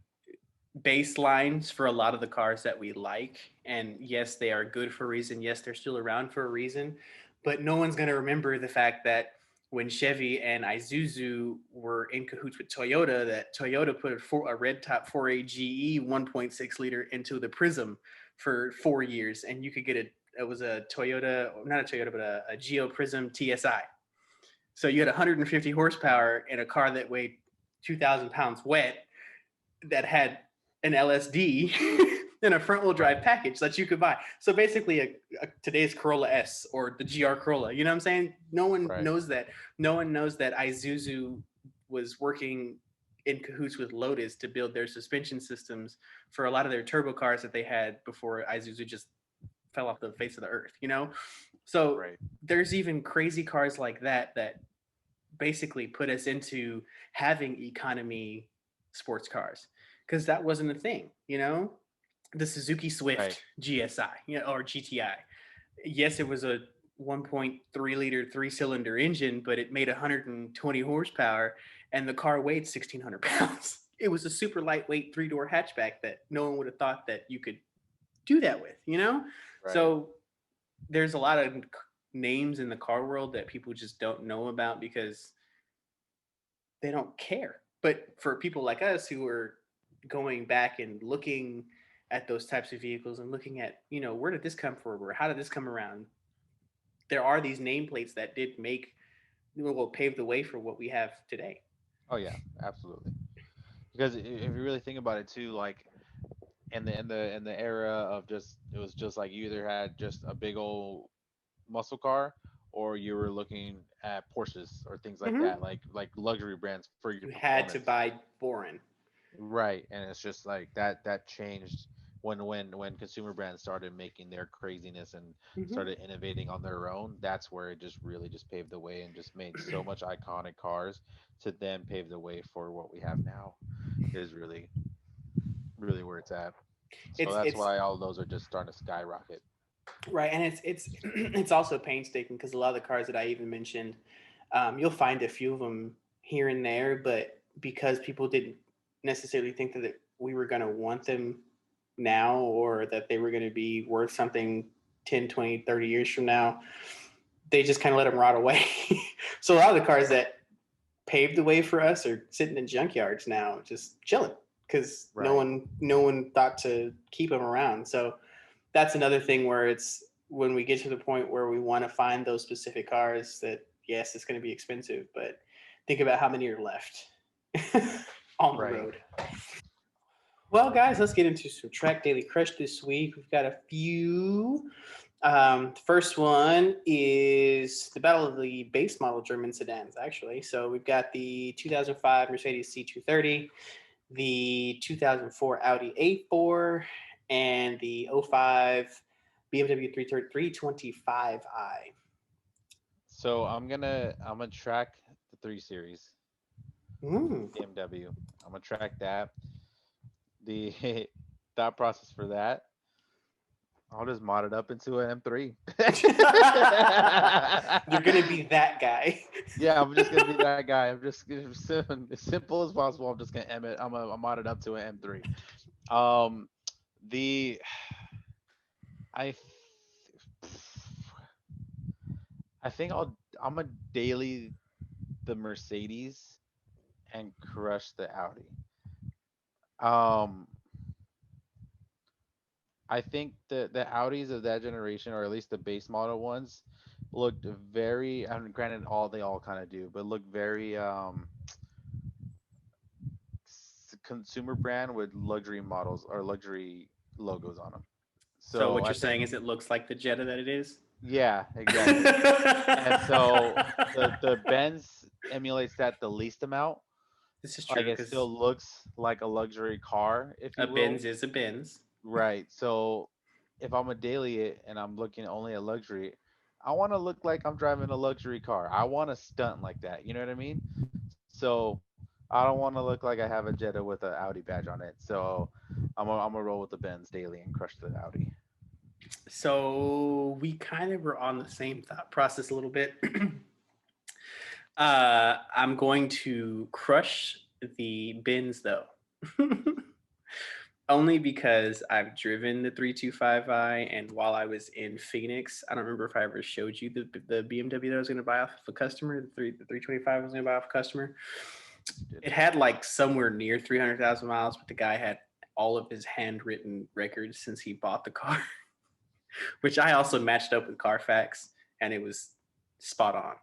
baselines for a lot of the cars that we like. And yes, they are good for a reason. Yes, they're still around for a reason. But no one's going to remember the fact that when Chevy and Isuzu were in cahoots with Toyota, that Toyota put a red top 4A GE 1.6 liter into the Prism for 4 years, and you could get it was a Toyota, not a Toyota, but a Geo Prism TSI. So you had 150 horsepower in a car that weighed 2,000 pounds wet, that had an LSD and a front wheel drive right, package that you could buy. So basically, today's Corolla S or the GR Corolla. You know what I'm saying? No one right, knows that. No one knows that Isuzu was working in cahoots with Lotus to build their suspension systems for a lot of their turbo cars that they had before Isuzu just fell off the face of the earth. So right, there's even crazy cars like that basically put us into having economy sports cars, because that wasn't a thing. The Suzuki right, Swift GSI, or GTI. Yes, it was a 1.3 liter three cylinder engine, but it made 120 horsepower, and the car weighed 1,600 pounds. It was a super lightweight three-door hatchback that no one would have thought that you could do that with. right. So there's a lot of names in the car world that people just don't know about because they don't care. But for people like us who are going back and looking at those types of vehicles and looking at, where did this come from, or how did this come around? There are these nameplates that did will pave the way for what we have today. Oh yeah, absolutely. Because if you really think about it too, like in the era of just it was just like you either had just a big old muscle car or you were looking at Porsches or things like Mm-hmm. that, like luxury brands for your You had to performance. buy boring. Right, and it's just like that changed when consumer brands started making their craziness and Mm-hmm. started innovating on their own. That's where it just really just paved the way and just made so much iconic cars to then pave the way for what we have now is really where it's at. So It's that's it's why all those are just starting to skyrocket. right, and it's it's also painstaking because a lot of the cars that I even mentioned, you'll find a few of them here and there, but because people didn't necessarily think that we were going to want them now, or that they were going to be worth something 10, 20, 30 years from now, they just kind of let them rot away. So a lot of the cars that paved the way for us are sitting in junkyards now, just chilling, because no Right. one no one thought to keep them around. So that's another thing where it's when we get to the point where we want to find those specific cars that, yes, it's going to be expensive, but think about how many are left on the Right. road. Well, guys, let's get into some track daily crush this week. We've got a few. The first one is the battle of the base model German sedans, actually. So we've got the 2005 Mercedes C230, the 2004 Audi A4, and the '05 BMW 325i. So I'm gonna track the 3 Series Mm. BMW. I'm gonna track that. The thought process for that, I'll just mod it up into an M3. You're going to be that guy. Yeah, I'm just gonna be that guy. I'm just as simple as possible. I'm just gonna M it. I'm mod it up to an M3. Um, the I th- I think I'm a daily the Mercedes and crush the Audi. Um, I think the Audis of that generation, or at least the base model ones, looked very. I mean, granted, all they all kind of do, but look very consumer brand with luxury models or luxury logos on them. So So what I you're think, saying is it looks like the Jetta that it is. yeah, exactly. And so the Benz emulates that the least amount. This is Like true it because still looks like a luxury car, if a you will. Benz is a Benz. Right. So if I'm a daily it and I'm looking only at luxury, I want to look like I'm driving a luxury car. I want to stunt like that. You know what I mean? So I don't want to look like I have a Jetta with an Audi badge on it. So I'm gonna roll with the Benz daily and crush the Audi. So we kind of were on the same thought process a little bit. I'm going to crush the Benz though. Only because I've driven the 325i, and while I was in Phoenix, I don't remember if I ever showed you the BMW that I was going to buy off of a customer, the 325 I was going to buy off a customer. You did. It had like somewhere near 300,000 miles, but the guy had all of his handwritten records since he bought the car, which I also matched up with Carfax, and it was spot on.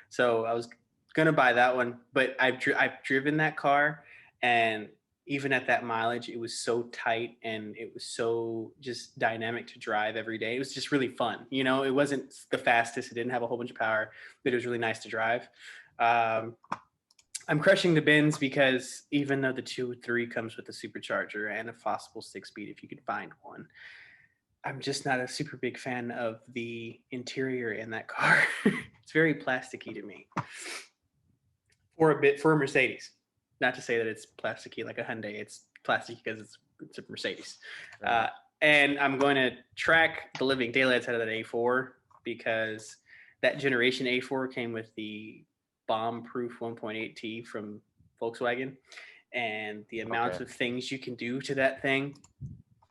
So I was gonna buy that one, but I've driven that car, and even at that mileage, it was so tight and it was so just dynamic to drive every day. It was just really fun. You know, it wasn't the fastest. It didn't have a whole bunch of power, but it was really nice to drive. Um, I'm crushing the bins because even though the 2.3 comes with a supercharger and a possible 6 speed if you could find one, I'm just not a super big fan of the interior in that car. It's very plasticky to me. For a Mercedes. Not to say that it's plasticky like a Hyundai. It's plastic because it's a Mercedes. Right. Uh, and I'm going to track the living daylights out of that A4 because that generation A4 came with the bomb-proof 1.8T from Volkswagen, and the amount Okay. of things you can do to that thing,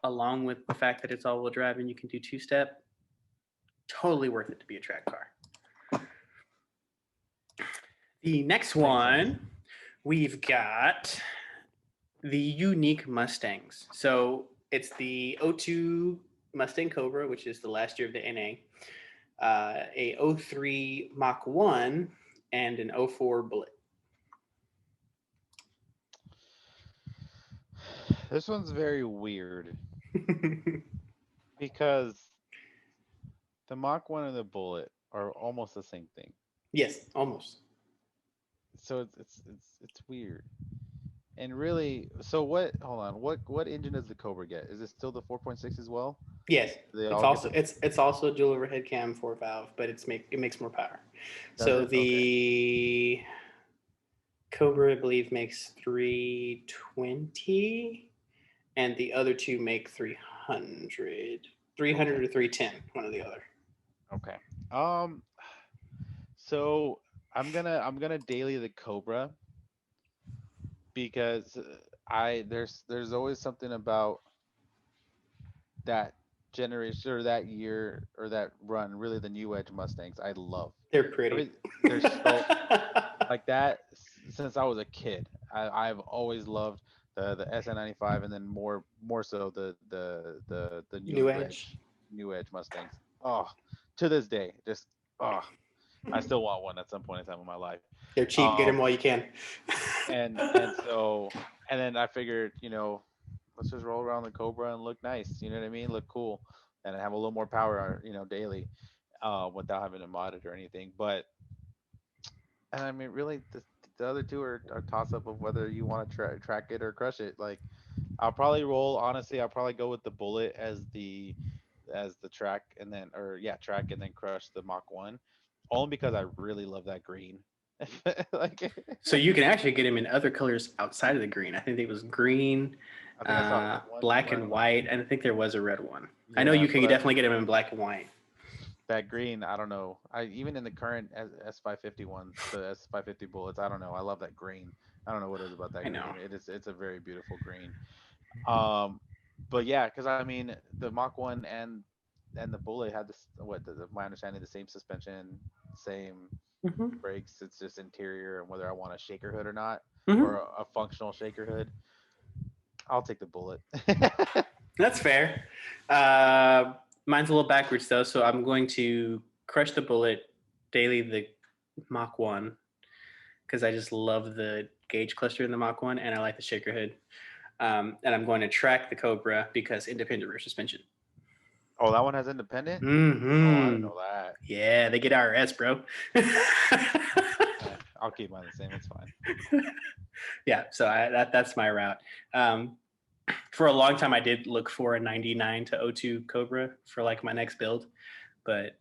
along with the fact that it's all-wheel drive and you can do two-step, totally worth it to be a track car. The next Makes sense. one, we've got the unique Mustangs. So it's the '02 Mustang Cobra, which is the last year of the NA, a '03 Mach 1, and an '04 Bullet. This one's very weird because the Mach 1 and the Bullet are almost the same thing. Yes, almost. So it's weird. And really, so what? Hold on. What engine does the Cobra get? Is it still the 4.6 as well? Yes, Do they it's all get also the? it's also a dual overhead cam 4 valve, but it makes more power. Does So it? Okay. the Cobra, I believe, makes 320, and the other two make 300, 300 Okay. or 310, one or the other. Okay. Um. So I'm gonna daily the Cobra because I there's always something about that generation or that year or that run. Really, the New Edge Mustangs I love. They're pretty. Every they're so like that since I was a kid. I've always loved the SN95 and then more so the New Edge. New Edge Mustangs. Oh, to this day, just oh, I still want one at some point in time in my life. They're cheap. Get them Um, while you can. and so and then I figured, let's just roll around the Cobra and look nice. You know what I mean? Look cool, and have a little more power, daily, without having to mod it or anything. But and I mean, really, the other two are toss up of whether you want to track it or crush it. Like, I'll probably roll. Honestly, I'll probably go with the Bullet as the track, and then or yeah, track and then crush the Mach 1, only because I really love that green. Like, So you can actually get them in other colors outside of the green. I think it was green, I think I saw a red one black somewhere. and white, and I think there was a red one. I know Yeah, you can but definitely get them in black and white. that green, I don't know. I even in the current S550 ones, the S550 bullets, I don't know. I love that green. I don't know what it is about I that know. green. It's a very beautiful green. Um, but yeah, because I mean the Mach 1 and the Bullet had this my understanding the same suspension, same Mm-hmm. brakes. It's just interior and whether I want a shaker hood or not, Mm-hmm. or a functional shaker hood. I'll take the Bullet. That's fair. Mine's a little backwards though, so I'm going to crush the bullet daily the Mach 1 because I just love the gauge cluster in the Mach 1 and I like the shaker hood. And I'm going to track the Cobra because independent rear suspension. Oh, that one has independent. Oh, I didn't Mm-hmm. know that. Yeah, they get RS, bro. I'll keep mine the same. It's fine. Yeah, so that's my route. Um, for a long time, I did look for a 99 to O2 Cobra for like my next build, but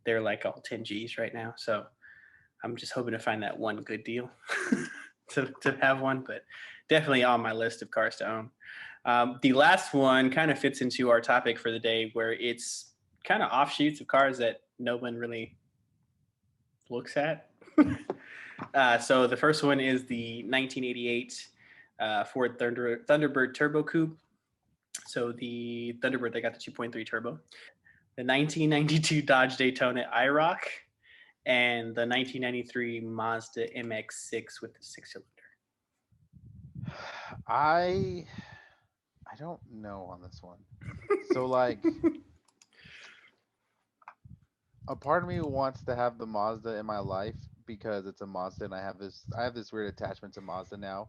they're like all 10 Gs right now. So I'm just hoping to find that one good deal to have one, but definitely on my list of cars to own. The last one kind of fits into our topic for the day, where it's kind of offshoots of cars that no one really looks at. So the first one is the 1988 Ford Thunderbird Turbo Coupe. So the Thunderbird, they got the 2.3 turbo. The 1992 Dodge Daytona IROC and the 1993 Mazda MX-6 with the six-cylinder. I I don't know on this one. So like a part of me wants to have the Mazda in my life because it's a Mazda and I have this weird attachment to Mazda now.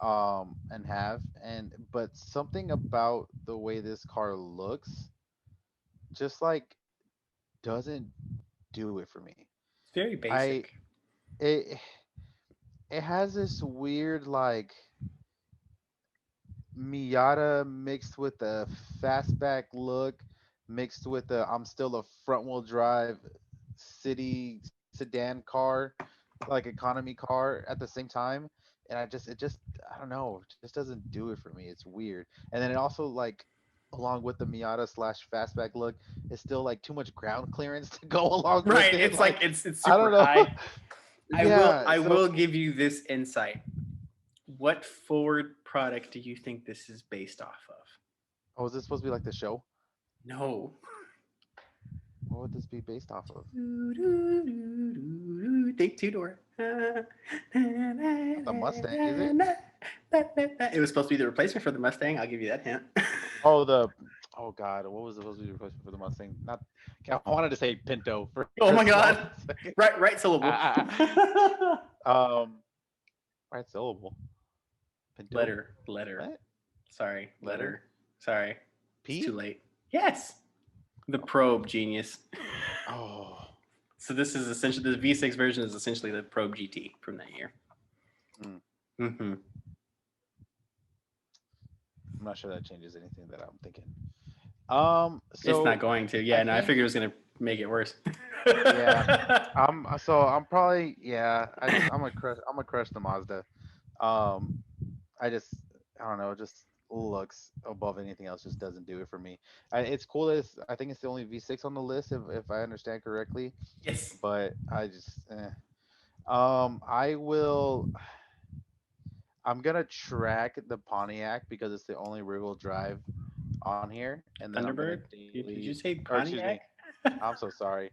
And have and but something about the way this car looks just like doesn't do it for me. It's very I basic. it it has this weird like Miata mixed with a fastback look, mixed with a I'm still a front wheel drive city sedan car, like economy car at the same time. And it just I don't know, it just doesn't do it for me. It's weird. And then it also like along with the Miata slash fastback look, it's still like too much ground clearance to go along with Right. it. It's like Like it's I super don't know. high. I will Yeah. I So will give you this insight. What Ford product do you think this is based off of? oh, is this supposed to be like the show? No. What would this be based off of? Think two door. Not the Mustang, is it? It was supposed to be the replacement for the Mustang. I'll give you that hint. Oh, oh God, what was supposed to be the replacement for the Mustang? Not, okay, I wanted to say Pinto for Oh my a small god! second. Right syllable. Ah, right syllable. Pinto, Letter. what Sorry, letter? letter. Sorry, it's too P? late. Yes, the Oh, Probe genius. oh, So this is essentially the V6 version is essentially the Probe GT from that year. hmm. Mm-hmm. I'm not sure that changes anything that I'm thinking. It's not So going to. I Yeah, no, I think figured it was gonna make it worse. yeah. I'm probably yeah. I'm gonna crush the Mazda. Um, I just I don't know, it just looks above anything else, just doesn't do it for me. It's cool that I think it's the only V6 on the list if I understand correctly, Yes, but I just I will I'm gonna track the Pontiac because it's the only rear wheel drive on here, and then I'm gonna Thunderbird. Did daily you say or excuse me, Pontiac? I'm so sorry,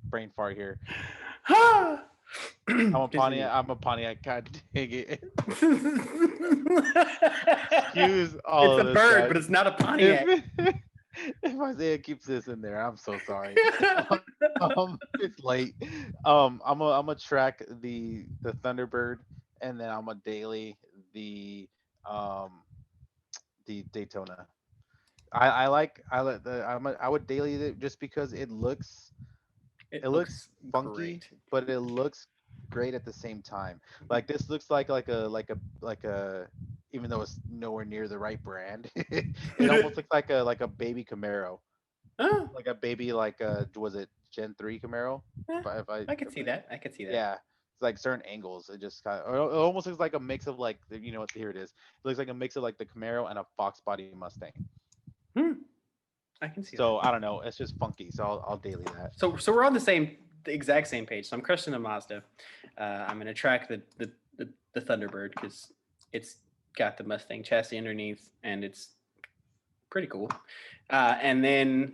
brain fart here. Continue. I'm a Pontiac. God dang it! Excuse It's all a of this, bird, guys. but it's not a If Pontiac. if Isaiah keeps this in there, I'm so sorry. It's late. I'm gonna track the Thunderbird, and then I'm gonna daily um the Daytona. I would daily it just because it It looks looks funky, great. but it looks great at the same time. Like this looks like a even though it's nowhere near the right brand, it almost looks like a baby Camaro, Oh, like a baby like was it Gen 3 Camaro? yeah, If I I could see that. I could see that. yeah, it's like certain angles. It just kind of it almost looks like a mix of like you know what here it is. It looks like a mix of like the Camaro and a Fox body Mustang. Hmm, I can see So that. I don't know. It's just funky. So I'll daily that. So we're on the exact same page. So I'm crushing the Mazda. I'm gonna track the Thunderbird because it's got the Mustang chassis underneath and it's pretty cool. And then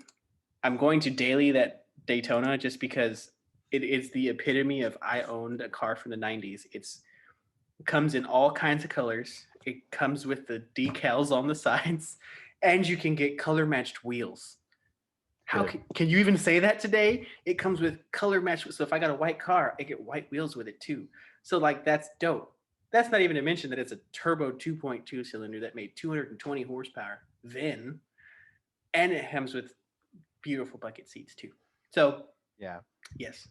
I'm going to daily that Daytona just because it is the epitome of I owned a car from the 90s. It comes in all kinds of colors. It comes with the decals on the sides, and you can get color matched wheels. How can you even say that today? It comes with color matched. So if I got a white car, I get white wheels with it too. So like that's dope. That's not even to mention that it's a turbo 2.2 cylinder that made 220 horsepower then, and it comes with beautiful bucket seats too. So Yeah. yes,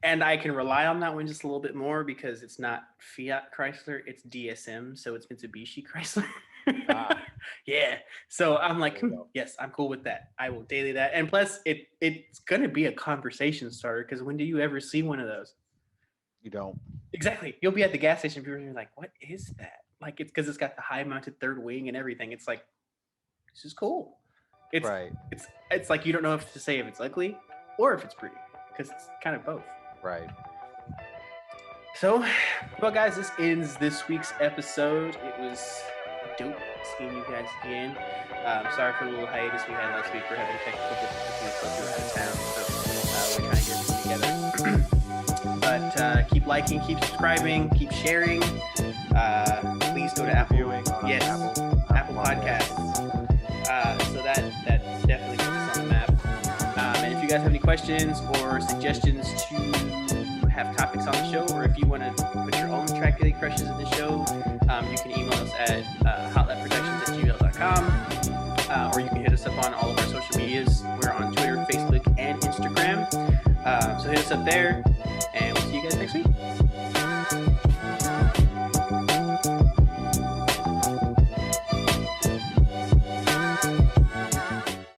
and I can rely on that one just a little bit more because it's not Fiat Chrysler, it's DSM, so it's Mitsubishi Chrysler. Ah. Yeah, so I'm like, There you go. yes, I'm cool with that. I will daily that, and plus, it's gonna be a conversation starter because when do you ever see one of those? You don't. Exactly, you'll be at the gas station, people are like, "What is that?" Like it's because it's got the high mounted third wing and everything. It's like this is cool. It's Right. it's like you don't know if to say if it's ugly or if it's pretty because it's kind of both. Right. So, well, guys, this ends this week's episode. It was dope seeing you guys again. Sorry for the little hiatus we had last week. We're having technical difficulties, but we were out of town, so we're trying to get it together. But keep liking, keep subscribing, keep sharing. Please go to Apple. Yes, Apple Podcasts. So that definitely puts us on the map. And if you guys have any questions or suggestions to have topics on the show, or if you want to put your own track daily crushes in the show, you can email us at hotlapproductions@gmail.com, or you can hit us up on all of our social medias. We're on Twitter, Facebook, and Instagram. So hit us up there, and we'll see you guys next week.